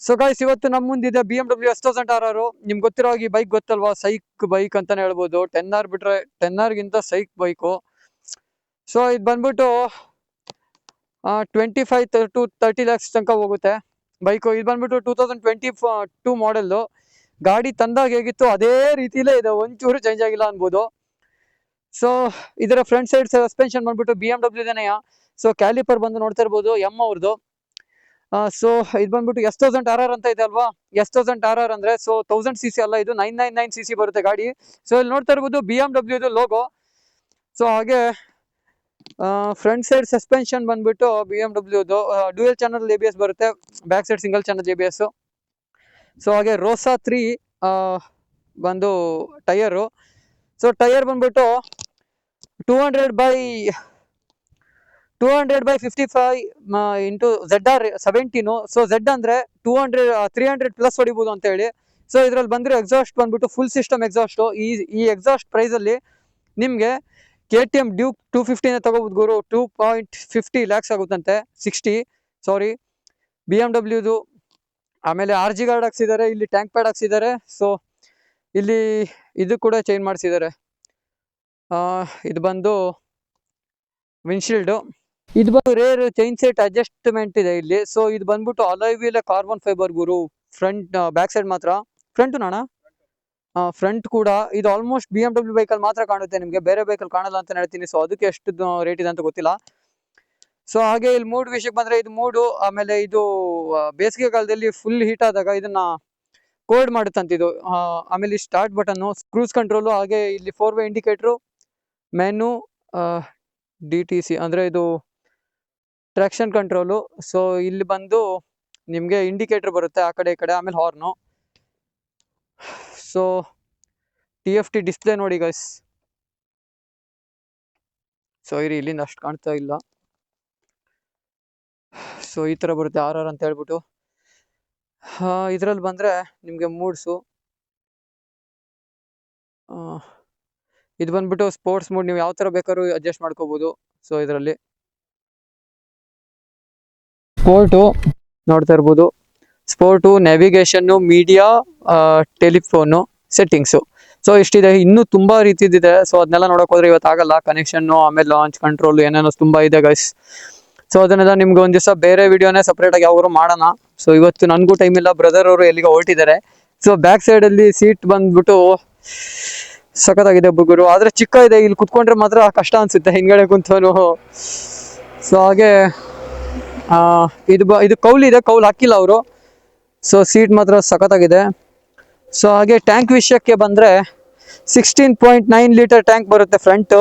So guys, ಇವತ್ತು ನಮ್ಮ ಮುಂದಿದೆ BMW S1000RR. ನಿಮ್ಗೆ ಗೊತ್ತಿರೋ ಈ ಬೈಕ್ ಗೊತ್ತಲ್ವಾ, ಸೈಕ್ ಬೈಕ್ ಅಂತಾನೆ ಹೇಳ್ಬೋದು. 10R ಬಿಟ್ರೆ 10R ಗಿಂತ ಸೈಕ್ ಬೈಕು. ಸೊ ಇದು ಬಂದ್ಬಿಟ್ಟು 25 to 30 lakhs ತನಕ ಹೋಗುತ್ತೆ ಬೈಕು. ಇದು ಬಂದ್ಬಿಟ್ಟು 2022 ಮಾಡೆಲ್ಲು. ಗಾಡಿ ತಂದಾಗ ಹೇಗಿತ್ತು ಅದೇ ರೀತಿಲೇ ಇದೆ, ಒಂಚೂರು ಚೇಂಜ್ ಆಗಿಲ್ಲ ಅನ್ಬೋದು. ಸೊ ಇದರ ಫ್ರಂಟ್ ಸೈಡ್ ಸಸ್ಪೆನ್ಷನ್ ಬಂದ್ಬಿಟ್ಟು BMW ದೇನೆಯ. ಸೊ ಕ್ಯಾಲಿಪರ್ ಬಂದು ನೋಡ್ತಾ ಇರ್ಬೋದು ಎಮ್ ಅವ್ರದ್ದು. ಸೊ ಇದು ಬಂದ್ಬಿಟ್ಟು S1000RR ಅಂತ ಇದೆ ಅಲ್ವಾ. S1000RR ಅಂದ್ರೆ ಸೊ 1000cc ಅಲ್ಲ, ಇದು 999cc ಬರುತ್ತೆ ಗಾಡಿ. ಸೊ ಇಲ್ಲಿ ನೋಡ್ತಾ ಇರ್ಬೋದು BMW ಲೋಗೋ. ಸೊ ಹಾಗೆ ಫ್ರಂಟ್ ಸೈಡ್ ಸಸ್ಪೆನ್ಷನ್ ಬಂದ್ಬಿಟ್ಟು BMW ಡ್ಯೂಯಲ್ ಚಾನಲ್ ABS ಬರುತ್ತೆ, back side single channel ABS. So ಹಾಗೆ ರೋಸಾ 3 ಬಂದು ಟೈರು. ಸೊ ಟೈರ್ ಬಂದ್ಬಿಟ್ಟು 200/55 ಇಂಟು ZR 17. ಸೊ Z ಅಂದ್ರೆ 300 ಪ್ಲಸ್ ಹೊಡಿಬಹುದು ಅಂತ ಹೇಳಿ. ಸೊ ಇದ್ರಲ್ಲಿ ಬಂದಿರೋ ಎಕ್ಸಾಸ್ಟ್ ಬಂದ್ಬಿಟ್ಟು ಫುಲ್ ಸಿಸ್ಟಮ್ ಎಕ್ಸಾಸ್ಟ್. ಈ ಎಕ್ಸಾಸ್ಟ್ ಪ್ರೈಸ್ ಅಲ್ಲಿ ನಿಮ್ಗೆ KTM ಡ್ಯೂಕ್ 250 ತಗೋಬಹುದು ಗುರು. 2.50 lakhs ಆಗುತ್ತಂತೆ, 60 ಸಾರಿ BMWದು. ಆಮೇಲೆ RG ಗಾರ್ಡ್ ಹಾಕ್ಸಿದ್ದಾರೆ, ಇಲ್ಲಿ ಟ್ಯಾಂಕ್ ಪ್ಯಾಡ್ ಹಾಕ್ಸಿದ್ದಾರೆ. ಸೊ ಇಲ್ಲಿ ಇದು ಕೂಡ ಚೇಂಜ್ ಮಾಡಿಸಿದ್ದಾರೆ. ಇದು ಬಂದು ವಿಂಡ್ಶೀಲ್ಡ್. ಇದು ಬಂದು ರೇರ್ ಚೈನ್ ಸೆಟ್ ಅಡ್ಜಸ್ಟ್ಮೆಂಟ್ ಇದೆ ಇಲ್ಲಿ. ಸೊ ಇದು ಬಂದ್ಬಿಟ್ಟು ಅಲಾಯ್ ವೀಲ್ ಕಾರ್ಬನ್ ಫೈಬರ್ ಗುರು. ಫ್ರಂಟ್ ಬ್ಯಾಕ್ ಸೈಡ್ ಮಾತ್ರ, ಫ್ರಂಟ್ ನಾಣ ಫ್ರಂಟ್ ಕೂಡ ಇದು ಆಲ್ಮೋಸ್ಟ್ BMW ಬೈಕಲ್ಲಿ ಮಾತ್ರ ಕಾಣುತ್ತೆ, ನಿಮಗೆ ಬೇರೆ ಬೈಕಲ್ಲಿ ಕಾಣಲ್ಲ ಅಂತ ಹೇಳ್ತೀನಿ. ಸೊ ಅದಕ್ಕೆ ಎಷ್ಟು ರೇಟ್ ಇದೆ ಅಂತ ಗೊತ್ತಿಲ್ಲ. ಸೊ ಹಾಗೆ ಇಲ್ಲಿ ಮೂಡ್ ವಿಷಯಕ್ಕೆ ಬಂದ್ರೆ, ಇದು ಮೂಡು. ಆಮೇಲೆ ಇದು ಬೇಸಿಗೆ ಕಾಲದಲ್ಲಿ ಫುಲ್ ಹೀಟ್ ಆದಾಗ ಇದನ್ನ ಕೋಲ್ಡ್ ಮಾಡುತ್ತಂತ ಇದು. ಆಮೇಲೆ ಸ್ಟಾರ್ಟ್ ಬಟನ್, ಕ್ರೂಸ್ ಕಂಟ್ರೋಲು, ಹಾಗೆ ಇಲ್ಲಿ 4-way ಇಂಡಿಕೇಟರ್, ಮೆನು, DTC ಅಂದ್ರೆ ಇದು ಟ್ರಾಕ್ಷನ್ ಕಂಟ್ರೋಲು. ಸೊ ಇಲ್ಲಿ ಬಂದು ನಿಮ್ಗೆ ಇಂಡಿಕೇಟರ್ ಬರುತ್ತೆ ಆ ಕಡೆ ಈ ಕಡೆ, ಆಮೇಲೆ ಹಾರ್ನು. ಸೊ TFT ಡಿಸ್ಪ್ಲೇ ನೋಡಿ ಗೈಸ್. ಸೊ ಇಲ್ಲಿಂದ ಅಷ್ಟು ಕಾಣ್ತಾ ಇಲ್ಲ. ಸೊ ಈ ತರ ಬರುತ್ತೆ RR ಅಂತ ಹೇಳ್ಬಿಟ್ಟು. ಇದ್ರಲ್ಲಿ ಬಂದ್ರೆ ನಿಮ್ಗೆ ಮೂಡ್ಸು. ಇದು ಬಂದ್ಬಿಟ್ಟು ಸ್ಪೋರ್ಟ್ಸ್ ಮೋಡ್, ನೀವು ಯಾವ ತರ ಬೇಕಾದ್ರೂ ಅಡ್ಜಸ್ಟ್ ಮಾಡ್ಕೋಬಹುದು. ಸೊ ಇದರಲ್ಲಿ ಸ್ಪೋರ್ಟು ನೋಡ್ತಾ ಇರ್ಬೋದು, sport, navigation, media, telephone, settings. So ಇಷ್ಟಿದೆ, ಇನ್ನೂ ತುಂಬಾ ರೀತಿದಿದೆ. ಸೊ ಅದನ್ನೆಲ್ಲ ನೋಡಕ್ ಹೋದ್ರೆ ಇವತ್ತಾಗಲ್ಲ. ಕನೆಕ್ಷನ್ನು, ಆಮೇಲೆ ಲಾಂಚ್ ಕಂಟ್ರೋಲ್, ಏನೇನೋ ತುಂಬಾ ಇದೆ ಗೈಸ್. ಸೊ ಅದನ್ನೆಲ್ಲ ನಿಮ್ಗೆ ಒಂದ್ ದಿವಸ ಬೇರೆ ವಿಡಿಯೋನೇ ಸಪ್ರೇಟ್ ಆಗಿ ಯಾವಾದ್ರು ಮಾಡೋಣ. ಸೊ ಇವತ್ತು ನನ್ಗೂ ಟೈಮ್ ಇಲ್ಲ, ಬ್ರದರ್ ಅವರು ಎಲ್ಲಿಗೆ ಹೊರಟಿದ್ದಾರೆ. ಸೊ ಬ್ಯಾಕ್ ಸೈಡ್ ಅಲ್ಲಿ ಸೀಟ್ ಬಂದ್ಬಿಟ್ಟು ಸಖತ್ತಾಗಿದೆ ಗುರು, ಆದ್ರೆ ಚಿಕ್ಕ ಇದೆ. ಇಲ್ಲಿ ಕುತ್ಕೊಂಡ್ರೆ ಮಾತ್ರ ಕಷ್ಟ ಅನ್ಸುತ್ತೆ ಹಿಂದ್ಗಡೆ ಕುಂತವನು. ಸೊ ಹಾಗೆ ಇದು ಕೌಲ್ ಇದೆ, ಕೌಲ್ ಹಾಕಿಲ್ಲ ಅವರು. ಸೊ ಸೀಟ್ ಮಾತ್ರ ಸಖತ್ತಾಗಿದೆ. ಸೊ ಹಾಗೆ ಟ್ಯಾಂಕ್ ವಿಷಯಕ್ಕೆ ಬಂದ್ರೆ 16.9 ಲೀಟರ್ ಟ್ಯಾಂಕ್ ಬರುತ್ತೆ ಫ್ರಂಟ್.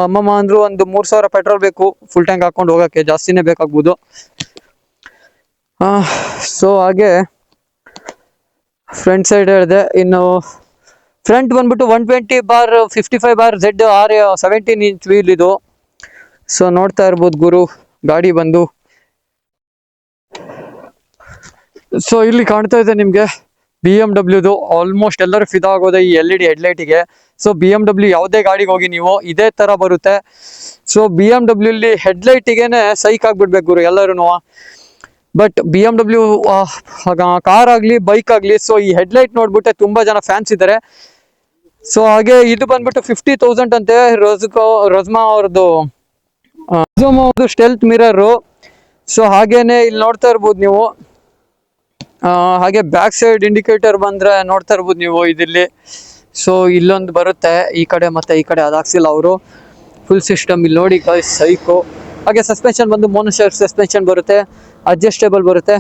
ಅಮ್ಮಮ್ಮ ಅಂದ್ರು ಒಂದು 3000 ಪೆಟ್ರೋಲ್ ಬೇಕು ಫುಲ್ ಟ್ಯಾಂಕ್ ಹಾಕೊಂಡು ಹೋಗಕ್ಕೆ, ಜಾಸ್ತಿನೇ ಬೇಕಾಗ್ಬೋದು. ಸೊ ಹಾಗೆ ಫ್ರಂಟ್ ಸೈಡ್ ಹೇಳಿದೆ. ಇನ್ನು ಫ್ರಂಟ್ ಬಂದ್ಬಿಟ್ಟು 120/55 ZR 17-inch ವೀಲ್ ಇದು. ಸೊ ನೋಡ್ತಾ ಇರ್ಬೋದು ಗುರು ಗಾಡಿ ಬಂದು. ಸೊ ಇಲ್ಲಿ ಕಾಣ್ತಾ ಇದೆ ನಿಮ್ಗೆ BMWದು. ಆಲ್ಮೋಸ್ಟ್ ಎಲ್ಲರೂ ಫಿದಾ ಆಗೋದೆ ಈ LED ಹೆಡ್ಲೈಟಿಗೆ. ಸೊ BMW ಯಾವುದೇ ಗಾಡಿಗೆ ಹೋಗಿ ನೀವು ಇದೇ ತರ ಬರುತ್ತೆ. ಸೊ BMW ಇಲ್ಲಿ ಹೆಡ್ಲೈಟಿಗೆನೆ ಸೈಕ್ ಆಗ್ಬಿಡ್ಬೇಕು ಗುರು ಎಲ್ಲರೂ. ಬಟ್ BMW ಕಾರ್ ಆಗ್ಲಿ ಬೈಕ್ ಆಗ್ಲಿ, ಸೊ ಈ ಹೆಡ್ಲೈಟ್ ನೋಡ್ಬಿಟ್ಟೆ ತುಂಬಾ ಜನ ಫ್ಯಾನ್ಸ್ ಇದ್ದಾರೆ. ಸೊ ಹಾಗೆ ಇದು ಬಂದ್ಬಿಟ್ಟು 50,000 ಅಂತೆ ರೊಜ್ಮಾ ಅವ್ರದ್ದು ಸ್ಟೆಲ್ತ್ ಮಿರರ್. ಸೊ ಹಾಗೇನೆ ಇಲ್ಲಿ ನೋಡ್ತಾ ಇರ್ಬೋದು ನೀವು. ಹಾಗೆ ಬ್ಯಾಕ್ ಸೈಡ್ ಇಂಡಿಕೇಟರ್ ಬಂದ್ರೆ ನೋಡ್ತಾ ಇರ್ಬೋದು ನೀವು ಇದಿಲ್ಲಿ. ಸೊ ಇಲ್ಲೊಂದು ಬರುತ್ತೆ ಈ ಕಡೆ ಮತ್ತೆ ಈ ಕಡೆ, ಅದು ಹಾಕ್ಸಿಲ್ಲ ಅವರು. ಫುಲ್ ಸಿಸ್ಟಮ್ ಇಲ್ಲಿ ನೋಡಿ ಸೈಕು. ಹಾಗೆ ಸಸ್ಪೆನ್ಷನ್ ಬಂದು ಮೋನೋಶಾಕ್ ಸಸ್ಪೆನ್ಷನ್ ಬರುತ್ತೆ, ಅಡ್ಜಸ್ಟೇಬಲ್ ಬರುತ್ತೆ.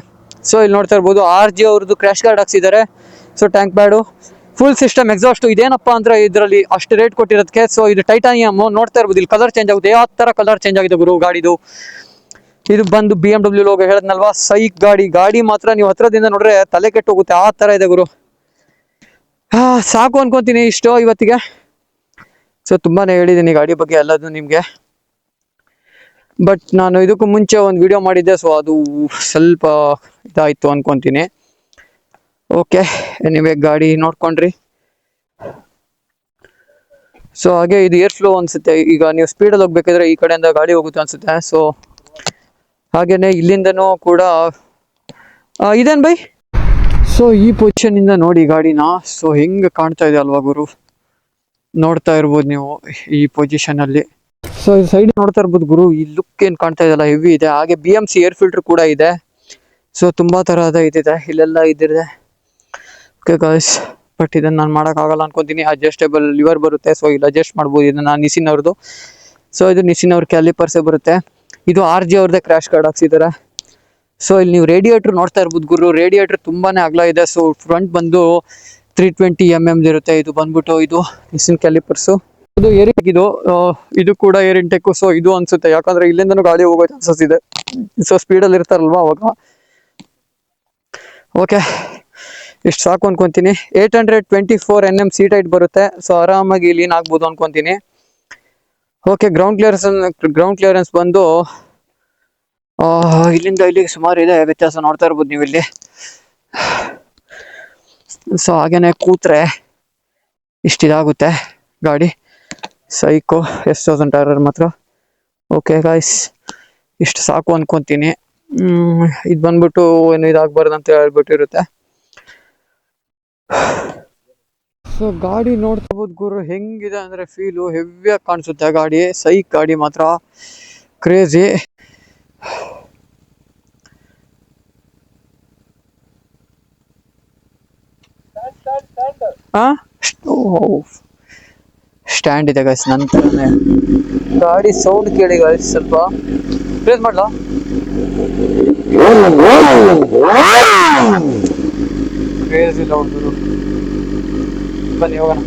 ಸೊ ಇಲ್ಲಿ ನೋಡ್ತಾ ಇರ್ಬೋದು RG ಅವ್ರದ್ದು ಕ್ರ್ಯಾಶ್ ಗಾರ್ಡ್ ಹಾಕ್ಸಿದ್ದಾರೆ. So tank pad, full system exhaust. ಇದೇನಪ್ಪ ಅಂದ್ರೆ ಇದರಲ್ಲಿ ಅಷ್ಟು ರೇಟ್ ಕೊಟ್ಟಿರೋದಕ್ಕೆ. ಸೊ ಇದು ಟೈಟಾನಿಯಮ್ ನೋಡ್ತಾ ಇರ್ಬೋದು, ಇಲ್ಲಿ ಕಲರ್ ಚೇಂಜ್ ಆಗುತ್ತೆ. ಯಾವ ತರ ಕಲರ್ ಚೇಂಜ್ ಆಗಿದೆ ಗುರು ಗಾಡಿದು. ಇದು ಬಂದು BMW ಲೋಗೋ ಹೇಳದ್ನಲ್ವಾ, ಸೈಕ್ ಗಾಡಿ ಮಾತ್ರ ನೀವು ಹತ್ರದಿಂದ ನೋಡ್ರೆ ತಲೆ ಕೆಟ್ಟು ಹೋಗುತ್ತೆ, ಆ ತರ ಇದೆ ಗುರು. ಸಾಕು ಅನ್ಕೊಂತೀನಿ ಇಷ್ಟು ಇವತ್ತಿಗೆ. ಸೊ ತುಂಬಾನೇ ಹೇಳಿದ್ದೀನಿ ಗಾಡಿ ಬಗ್ಗೆ ಎಲ್ಲದು ನಿಮ್ಗೆ. ಬಟ್ ನಾನು ಇದಕ್ಕೂ ಮುಂಚೆ ಒಂದು ವಿಡಿಯೋ ಮಾಡಿದ್ದೆ, ಸೊ ಅದು ಸ್ವಲ್ಪ ಇದಾಯ್ತು ಅನ್ಕೊಂತೀನಿ. ಓಕೆ, ಎನಿವೇ ಗಾಡಿ ನೋಡ್ಕೊಂಡ್ರಿ. ಸೊ ಹಾಗೆ ಇದು ಏರ್ ಫ್ಲೋ ಅನ್ಸುತ್ತೆ. ಈಗ ನೀವು ಸ್ಪೀಡಲ್ಲಿ ಹೋಗ್ಬೇಕಾದ್ರೆ ಈ ಕಡೆಯಿಂದ ಗಾಡಿ ಹೋಗುತ್ತೆ ಅನ್ಸುತ್ತೆ. ಸೊ ಹಾಗೇನೆ ಇಲ್ಲಿಂದನೂ ಕೂಡ ಇದೇನ್ ಬೈ? ಸೊ ಈ ಪೊಸಿಷನ್ ಇಂದ ನೋಡಿ ಗಾಡಿನ, ಸೊ ಹೆಂಗ್ ಕಾಣ್ತಾ ಇದೆ ಅಲ್ವಾ ಗುರು, ನೋಡ್ತಾ ಇರ್ಬೋದು ನೀವು ಈ ಪೊಸಿಷನ್ ಅಲ್ಲಿ. ಸೊ ಈ ಸೈಡ್ ನೋಡ್ತಾ ಇರ್ಬೋದು ಗುರು, ಈ ಲುಕ್ ಏನ್ ಕಾಣ್ತಾ ಇದೆಯಲ್ಲ ಹೆವಿ ಇದೆ. ಹಾಗೆ BMC ಏರ್ ಫಿಲ್ಟರ್ ಕೂಡ ಇದೆ. ಸೊ ತುಂಬಾ ತರಹದ ಇದಿದೆ, ಇಲ್ಲೆಲ್ಲ ಇದಿದೆ. ಓಕೆ ಗಾಯ್ಸ್, ಬಟ್ ಇದನ್ನ ನಾನು ಮಾಡೋಕ್ಕಾಗಲ್ಲ ಅನ್ಕೊಂತೀನಿ. ಅಡ್ಜಸ್ಟೇಬಲ್ ಲಿವರ್ ಬರುತ್ತೆ, ಸೊ ಇಲ್ಲಿ ಅಡ್ಜಸ್ಟ್ ಮಾಡ್ಬೋದು ಇದನ್ನ. ನಿಸಿನ್ ಅವ್ರದ್ದು, ಸೊ ಇದು ನಿಸಿನ್ ಅವ್ರ ಕ್ಯಾಲಿಪರ್ಸೇ ಬರುತ್ತೆ. ಇದು RJ ಅವ್ರದ್ದೇ ಕ್ರ್ಯಾಶ್ ಕಾರ್ಡ್ ಹಾಕ್ಸಿದ್ದಾರೆ. ಸೊ ಇಲ್ಲಿ ನೀವು ರೇಡಿಯೇಟರ್ ನೋಡ್ತಾ ಇರ್ಬೋದು ಗುರು, ರೇಡಿಯೇಟರ್ ತುಂಬಾನೇ ಅಗಲ ಇದೆ. ಸೊ ಫ್ರಂಟ್ ಬಂದು 320 mm ಇರುತ್ತೆ. ಇದು ಬಂದ್ಬಿಟ್ಟು ಇದು ನಿಸಿನ್ ಕ್ಯಾಲಿಪರ್ಸು. ಇದು ಏರ್ ಇಂಟೆಕ್, ಇದು ಕೂಡ ಏರ್ ಇಂಟೆಕ್. ಸೊ ಇದು ಅನ್ಸುತ್ತೆ, ಯಾಕಂದ್ರೆ ಇಲ್ಲಿಂದನೂ ಗಾಡಿ ಹೋಗೋ ಚಾನ್ಸಸ್ ಇದೆ. ಸೊ ಸ್ಪೀಡಲ್ಲಿ ಇರ್ತಾರಲ್ವಾ ಅವಾಗ. ಓಕೆ, ಇಷ್ಟು ಸಾಕು ಅನ್ಕೊಂತೀನಿ. 824 Nm ಸೀಟ್ ಹೈಟ್ ಬರುತ್ತೆ. ಸೊ ಆರಾಮಾಗಿ ಲೀನ್ ಆಗ್ಬೋದು ಅನ್ಕೊಂತೀನಿ. ಓಕೆ, ಗ್ರೌಂಡ್ ಕ್ಲಿಯರೆನ್ಸ್ ಬಂದು ಇಲ್ಲಿಂದ ಇಲ್ಲಿಗೆ ಸುಮಾರು ಇದೆ ವ್ಯತ್ಯಾಸ, ನೋಡ್ತಾ ಇರ್ಬೋದು ನೀವು ಇಲ್ಲಿ. ಸೊ ಹಾಗೇನೆ ಕೂತ್ರೆ ಇಷ್ಟಿದಾಗುತ್ತೆ ಗಾಡಿ. ಸೈಕೋ S1000 ಟೈರರ್ ಮಾತ್ರ. ಓಕೆ ಗಾಯ್ಸ್, ಇಷ್ಟು ಸಾಕು ಅನ್ಕೊಂತೀನಿ. ಇದು ಬಂದ್ಬಿಟ್ಟು ಏನು ಇದಾಗಬಾರ್ದು ಅಂತ ಹೇಳ್ಬಿಟ್ಟಿರುತ್ತೆ. ಸೊ ಗಾಡಿ ನೋಡ್ತಾ ಇರ್ಬೋದು ಗುರು, ಹೆಂಗಿದೆ ಅಂದ್ರೆ ಫೀಲು ಹೆವಿಯಾಗಿ ಕಾಣಿಸುತ್ತೆ ಗಾಡಿ. ಸೈಕ್ ಗಾಡಿ ಮಾತ್ರ, ಕ್ರೇಜಿ. ಸ್ಟ್ಯಾಂಡ್ ಇದೆ ಗೈಸ್ ನಂತರನೇ. ಗಾಡಿ ಸೌಂಡ್ ಕೇಳಿ ಗೈಸ್, ಸ್ವಲ್ಪ ಪ್ರೇಸ್ ಮಾಡ್ಲಾ? ಕ್ರೇಜಿ ಲೌಡ್ ಗುರು. ಬನ್ನಿ ಹೋಗೋಣ.